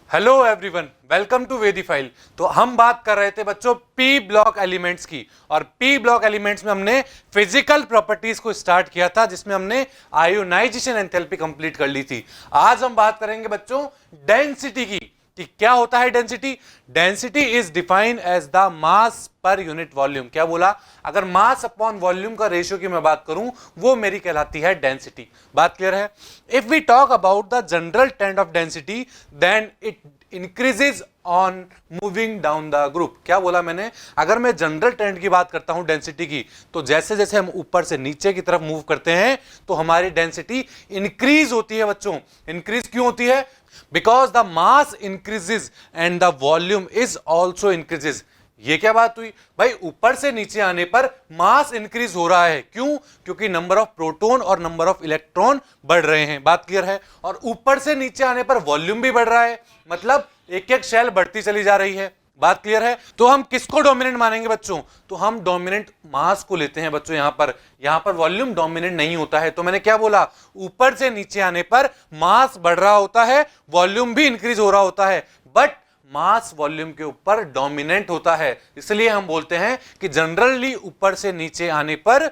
Hello everyone, welcome to वेदीफाइल। तो हम बात कर रहे थे बच्चों पी ब्लॉक एलिमेंट्स की, और पी ब्लॉक एलिमेंट्स में हमने फिजिकल प्रॉपर्टीज को स्टार्ट किया था, जिसमें हमने आयोनाइजेशन एंथैल्पी कंप्लीट कर ली थी। आज हम बात करेंगे बच्चों डेंसिटी की, कि क्या होता है density. Density is defined as the mass per unit volume. क्या बोला? अगर मास अपॉन वॉल्यूम का रेशियो की मैं बात करूं, वो मेरी कहलाती है डेंसिटी। बात क्लियर है? If we talk about the general trend of density, then it increases on moving down the group. क्या बोला मैंने? अगर मैं जनरल ट्रेंड की बात करता हूं डेंसिटी की, तो जैसे जैसे हम ऊपर से नीचे की तरफ मूव करते हैं तो हमारी डेंसिटी इंक्रीज होती है बच्चों। इंक्रीज क्यों होती है? Because the mass increases and the volume is also increases. ये क्या बात हुई भाई? ऊपर से नीचे आने पर मास इंक्रीज हो रहा है। क्यों? क्योंकि नंबर ऑफ प्रोटॉन और नंबर ऑफ इलेक्ट्रॉन बढ़ रहे हैं। बात क्लियर है? और ऊपर से नीचे आने पर वॉल्यूम भी बढ़ रहा है, मतलब एक एक शेल बढ़ती चली जा रही है। बात क्लियर है? तो हम किसको डोमिनेंट मानेंगे बच्चों? तो हम डोमिनेंट मास को लेते हैं बच्चों। यहां पर वॉल्यूम डोमिनेंट नहीं होता है। तो मैंने क्या बोला? ऊपर से नीचे आने पर मास बढ़ रहा होता है, वॉल्यूम भी इंक्रीज हो रहा होता है, बट मास वॉल्यूम के ऊपर डोमिनेंट होता है। इसलिए हम बोलते हैं कि जनरली ऊपर से नीचे आने पर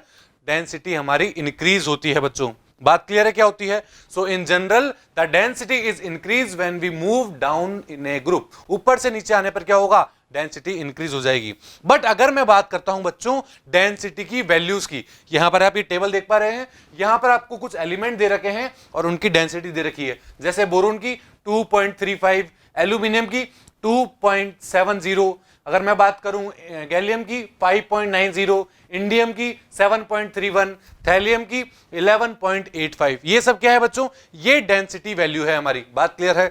डेंसिटी हमारी इंक्रीज होती है बच्चों। बात क्लियर है क्या होती है? So in general the density is increase when we move down in a group. ऊपर से नीचे आने पर क्या होगा? डेंसिटी इंक्रीज हो जाएगी। बट अगर मैं बात करता हूं बच्चों डेंसिटी की वैल्यूज की, यहां पर आप ये टेबल देख पा रहे हैं, यहां पर आपको कुछ एलिमेंट दे रखे हैं और उनकी डेंसिटी दे रखी है। जैसे बोरोन की 2.35, एल्यूमिनियम की 2.70, अगर मैं बात करूं गैलियम की 5.90, इंडियम की 7.31, थैलियम की 11.85। ये सब क्या है बच्चों? ये डेंसिटी वैल्यू है हमारी। बात क्लियर है?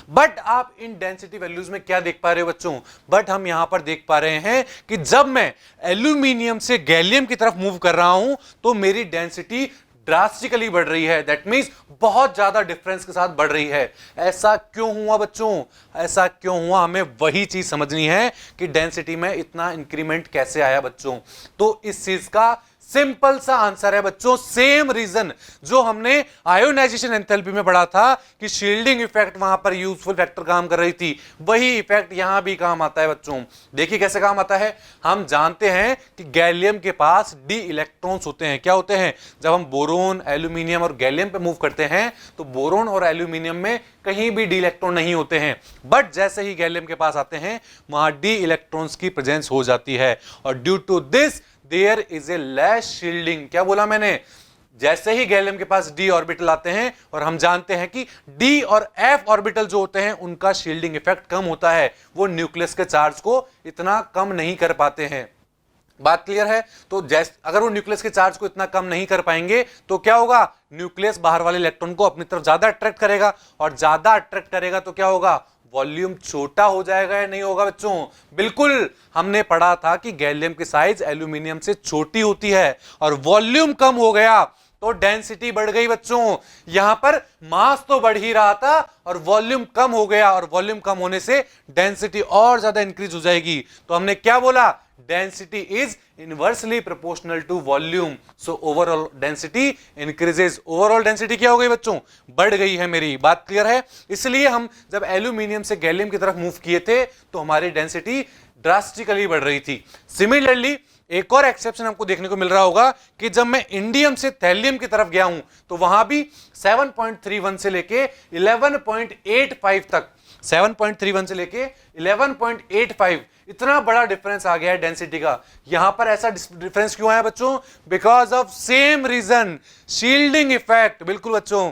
बट आप इन डेंसिटी वैल्यूज में क्या देख पा रहे हो बच्चों? बट हम यहां पर देख पा रहे हैं कि जब मैं एल्यूमिनियम से गैलियम की तरफ मूव कर रहा हूं तो मेरी डेंसिटी ड्रास्टिकली बढ़ रही है। दैट मींस बहुत ज्यादा डिफरेंस के साथ बढ़ रही है। ऐसा क्यों हुआ बच्चों? ऐसा क्यों हुआ? हमें वही चीज समझनी है कि डेंसिटी में इतना इंक्रीमेंट कैसे आया बच्चों। तो इस चीज का सिंपल सा आंसर है बच्चों, सेम रीजन जो हमने आयोनाइजेशन एंथैल्पी में पढ़ा था कि शील्डिंग इफेक्ट वहां पर यूजफुल फैक्टर काम कर रही थी, वही इफेक्ट यहां भी काम आता है बच्चों। देखिए कैसे काम आता है। हम जानते हैं कि गैलियम के पास डी इलेक्ट्रॉन्स होते हैं। क्या होते हैं? जब हम बोरोन, एल्यूमिनियम और गैलियम पे मूव करते हैं तो बोरोन और एल्यूमिनियम में कहीं भी डी इलेक्ट्रॉन नहीं होते हैं, बट जैसे ही गैलियम के पास आते हैं वहां डी इलेक्ट्रॉन्स की प्रेजेंस हो जाती है, और due to this there is a less shielding. क्या बोला मैंने? जैसे ही गैलियम के पास डी ऑर्बिटल आते हैं, और हम जानते हैं कि डी और एफ ऑर्बिटल जो होते हैं उनका शील्डिंग इफेक्ट कम होता है, वो न्यूक्लियस के चार्ज को इतना कम नहीं कर पाते हैं। बात क्लियर है? तो जैसे अगर वो न्यूक्लियस के चार्ज को इतना कम नहीं कर पाएंगे तो क्या होगा? न्यूक्लियस बाहर वाले इलेक्ट्रॉन को अपनी तरफ ज्यादा अट्रैक्ट करेगा, और ज्यादा अट्रैक्ट करेगा तो क्या होगा? वॉल्यूम छोटा हो जाएगा या नहीं होगा बच्चों? बिल्कुल। हमने पढ़ा था कि गैलियम की साइज एल्यूमिनियम से छोटी होती है, और वॉल्यूम कम हो गया तो डेंसिटी बढ़ गई बच्चों। यहां पर मास तो बढ़ ही रहा था और वॉल्यूम कम हो गया, और वॉल्यूम कम होने से डेंसिटी और ज्यादा इंक्रीज हो जाएगी। तो हमने क्या बोला? Density is inversely proportional to volume, so overall density increases. Overall density क्या हो गई बच्चों? बढ़ गई है मेरी। बात क्लियर है? इसलिए हम जब एल्यूमिनियम से गैलियम की तरफ मूव किए थे तो हमारी डेंसिटी ड्रास्टिकली बढ़ रही थी। सिमिलरली एक और एक्सेप्शन आपको देखने को मिल रहा होगा कि जब मैं इंडियम से थैलियम की तरफ गया हूं तो वहां भी 7.31 से लेके 11.85 तक, 7.31 से लेके 11.85, इतना बड़ा डिफरेंस आ गया है डेंसिटी का। यहां पर ऐसा डिफरेंस क्यों आया बच्चों? Because of same reason, shielding effect. बिल्कुल बच्चों,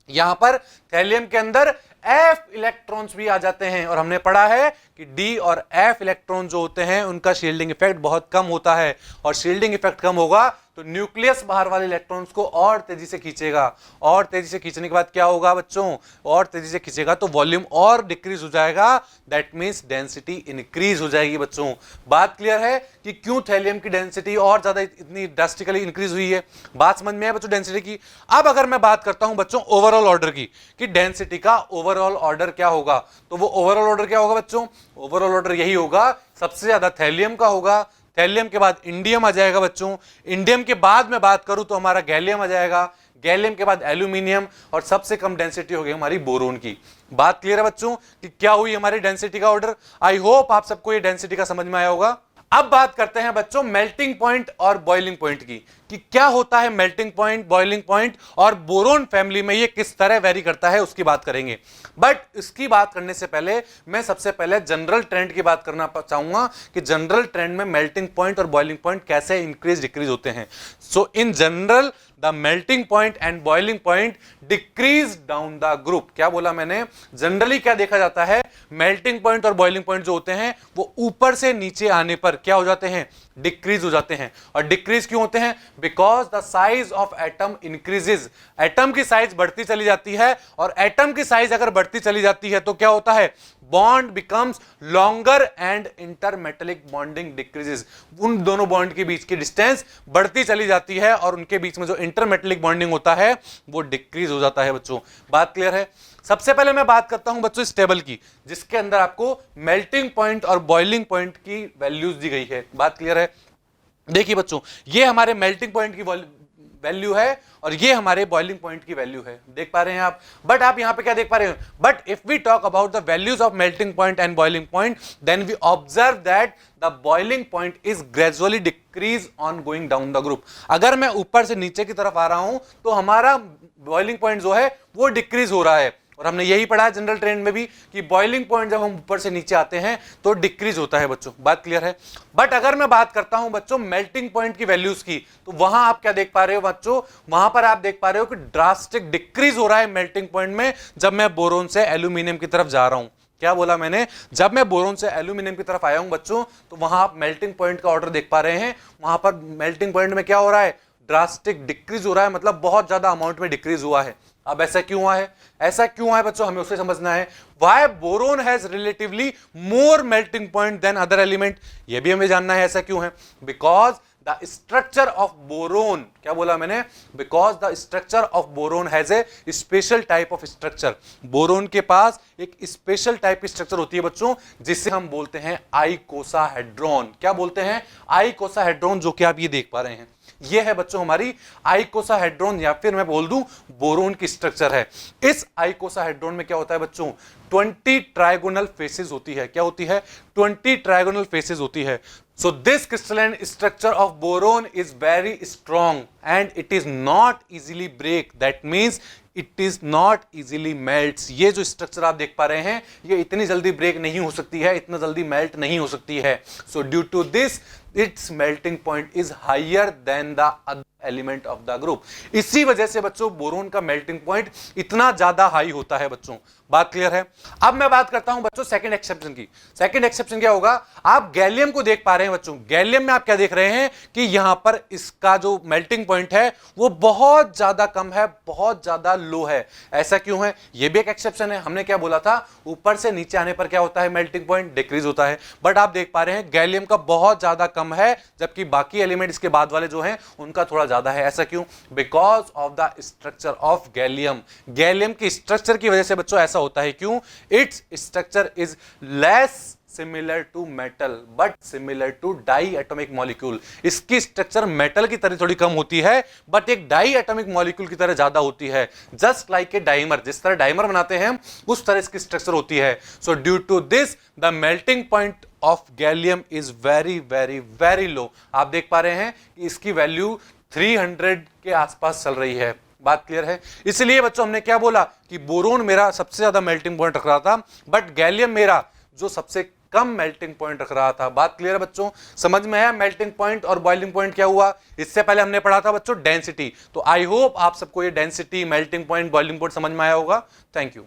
यहां पर थैलियम के अंदर एफ इलेक्ट्रॉन्स भी आ जाते हैं, और हमने पढ़ा है कि डी और एफ इलेक्ट्रॉन जो होते हैं उनका शील्डिंग इफेक्ट बहुत कम होता है, और शील्डिंग इफेक्ट कम होगा तो न्यूक्लियस बाहर वाले इलेक्ट्रॉन्स को और तेजी से खींचेगा, और तेजी से खींचने के बाद क्या होगा बच्चों? और तेजी से खींचेगा तो वॉल्यूम और डिक्रीज हो जाएगा। दैट मींस डेंसिटी इंक्रीज हो जाएगी बच्चों। बात क्लियर है कि क्यों थैलियम की डेंसिटी और ज्यादा इतनी ड्रास्टिकली इंक्रीज हुई है? बात समझ में आया बच्चों डेंसिटी की? अब अगर मैं बात करता हूं बच्चों ओवरऑल ऑर्डर की, कि डेंसिटी का ओवरऑल ऑर्डर क्या होगा, तो वो ओवरऑल ऑर्डर क्या होगा बच्चों? ओवरऑल ऑर्डर यही होगा, सबसे ज्यादा थैलियम का होगा, थैलियम के बाद इंडियम आ जाएगा बच्चों, इंडियम के बाद मैं बात करूं तो हमारा गैलियम आ जाएगा, गैलियम के बाद एल्यूमिनियम, और सबसे कम डेंसिटी हो गई हमारी बोरोन की। बात क्लियर है बच्चों कि क्या हुई हमारी डेंसिटी का ऑर्डर? आई होप आप सबको ये डेंसिटी का समझ में आया होगा। अब बात करते हैं बच्चों मेल्टिंग पॉइंट और बॉइलिंग पॉइंट की, कि क्या होता है मेल्टिंग पॉइंट, बॉइलिंग पॉइंट, और बोरोन फैमिली में ये किस तरह वेरी करता है उसकी बात करेंगे। बट इसकी बात करने से पहले मैं सबसे पहले जनरल ट्रेंड की बात करना चाहूंगा कि जनरल ट्रेंड में मेल्टिंग पॉइंट और बॉइलिंग पॉइंट कैसे इंक्रीज डिक्रीज होते हैं। So in general the melting point and boiling point decrease down the group. क्या बोला मैंने? जनरली क्या देखा जाता है, मेल्टिंग पॉइंट और बॉइलिंग पॉइंट जो होते हैं वो ऊपर से नीचे आने पर क्या हो जाते हैं? डिक्रीज हो जाते हैं। और डिक्रीज क्यों होते हैं? Because the size of atom increases. Atom की साइज बढ़ती चली जाती है, और एटम की साइज अगर बढ़ती चली जाती है तो क्या होता है? Bond becomes longer and intermetallic bonding decreases. उन दोनों बॉन्ड के बीच की डिस्टेंस बढ़ती चली जाती है और उनके बीच में जो इंटरमेटलिक बॉन्डिंग होता है वो डिक्रीज हो जाता है बच्चों। बात क्लियर है? सबसे पहले मैं बात करता हूं बच्चों इस टेबल की, जिसके अंदर आपको मेल्टिंग पॉइंट और बॉइलिंग पॉइंट की वैल्यूज दी गई है। बात क्लियर है? देखिए बच्चों, ये हमारे मेल्टिंग पॉइंट की वैल्यू है और ये हमारे बॉइलिंग पॉइंट की वैल्यू है, देख पा रहे हैं आप। बट आप यहां पे क्या देख पा रहे हैं? But if we talk about the values of melting point and boiling point, then we observe that the boiling point is gradually decrease on going down the group. अगर मैं ऊपर से नीचे की तरफ आ रहा हूं तो हमारा बॉइलिंग पॉइंट जो है वो डिक्रीज हो रहा है, और हमने यही पढ़ा है जनरल ट्रेंड में भी कि बॉइलिंग पॉइंट जब हम ऊपर से नीचे आते हैं तो डिक्रीज होता है बच्चों। बात क्लियर है? बट अगर मैं बात करता हूं बच्चों मेल्टिंग पॉइंट की वैल्यूज की, तो वहां आप क्या देख पा रहे हो बच्चों? वहां पर आप देख पा रहे हो कि ड्रास्टिक डिक्रीज हो रहा है मेल्टिंग पॉइंट में जब मैं बोरोन से एल्यूमिनियम की तरफ जा रहा हूं। क्या बोला मैंने? जब मैं बोरोन से एल्यूमिनियम की तरफ आया हूं बच्चों, तो वहां आप मेल्टिंग पॉइंट का ऑर्डर देख पा रहे हैं। वहां पर मेल्टिंग पॉइंट में क्या हो रहा है? ड्रास्टिक डिक्रीज हो रहा है, मतलब बहुत ज्यादा अमाउंट में डिक्रीज हुआ है। अब ऐसा क्यों हुआ है? ऐसा क्यों हुआ है बच्चों, हमें उसे समझना है। Why boron has relatively more melting point than other element, यह भी हमें जानना है ऐसा क्यों है। Because the structure of boron, क्या बोला मैंने? Because the structure of boron has a special type of structure. Boron के पास एक स्पेशल टाइप की स्ट्रक्चर होती है बच्चों, जिसे हम बोलते हैं आइकोसाहेड्रॉन। क्या बोलते हैं? आइकोसाहेड्रॉन, जो कि आप ये देख पा रहे हैं। ये है बच्चों हमारी आइकोसाहेड्रॉन, या फिर मैं बोल दूं बोरोन की स्ट्रक्चर है। इस आइकोसाहेड्रॉन में क्या होता है बच्चों? 20 ट्राइगोनल फेसेस होती है। क्या होती है? 20 ट्राइगोनल फेसेस होती है। So this crystalline structure of boron is very strong and it is not easily break. That means it is not easily melts. ये जो स्ट्रक्चर आप देख पा रहे हैं ये इतनी जल्दी ब्रेक नहीं हो सकती है, इतना जल्दी मेल्ट नहीं हो सकती है। So due to this its melting point is higher than the other element of the group. इसी वजह से बच्चों बोरोन का मेल्टिंग पॉइंट इतना ज्यादा हाई होता है बच्चों। बात क्लियर है? अब मैं बात करता हूं बच्चों सेकंड एक्सेप्शन की। सेकंड एक्सेप्शन क्या होगा? आप गैलियम को देख पा रहे हैं बच्चों। गैलियम में आप क्या देख रहे हैं कि यहां पर इसका जो मेल्टिंग पॉइंट है वो बहुत ज्यादा कम है, बहुत ज्यादा लो है। ऐसा क्यों है? यह भी एक एक्सेप्शन है। हमने क्या बोला था? ऊपर से नीचे आने पर क्या होता है? मेल्टिंग पॉइंट डिक्रीज होता है। बट आप देख पा रहे हैं गैलियम का बहुत ज्यादा कम है, जबकि बाकी एलिमेंट इसके बाद वाले जो हैं उनका थोड़ा ज्यादा है। ऐसा क्यों? Because of the structure of gallium. Gallium की स्ट्रक्चर की वजह से बच्चों ऐसा होता है। क्यों? Its structure is less similar to metal but similar to diatomic molecule. इसकी स्ट्रक्चर मेटल की तरह थोड़ी कम होती है, बट एक डाई एटॉमिक मॉलिक्यूल की तरह ज्यादा होती है। जस्ट लाइक ए डाइमर, जिस तरह डाइमर बनाते हैं उस तरह इसकी स्ट्रक्चर होती है। So due to this the melting point of gallium is very very very low. आप देख पा रहे हैं कि इसकी वैल्यू 300 के आसपास चल रही है। बात क्लियर है? इसलिए बच्चों हमने क्या बोला कि बोरोन मेरा सबसे ज्यादा मेल्टिंग पॉइंट रख रहा था, बट गैलियम मेरा जो सबसे कम मेल्टिंग पॉइंट रख रहा था। बात क्लियर है बच्चों? समझ में आया मेल्टिंग पॉइंट और बॉइलिंग पॉइंट क्या हुआ? इससे पहले हमने पढ़ा था बच्चों डेंसिटी। तो आई होप आप सबको ये density, melting point, boiling point समझ में आया होगा। Thank you.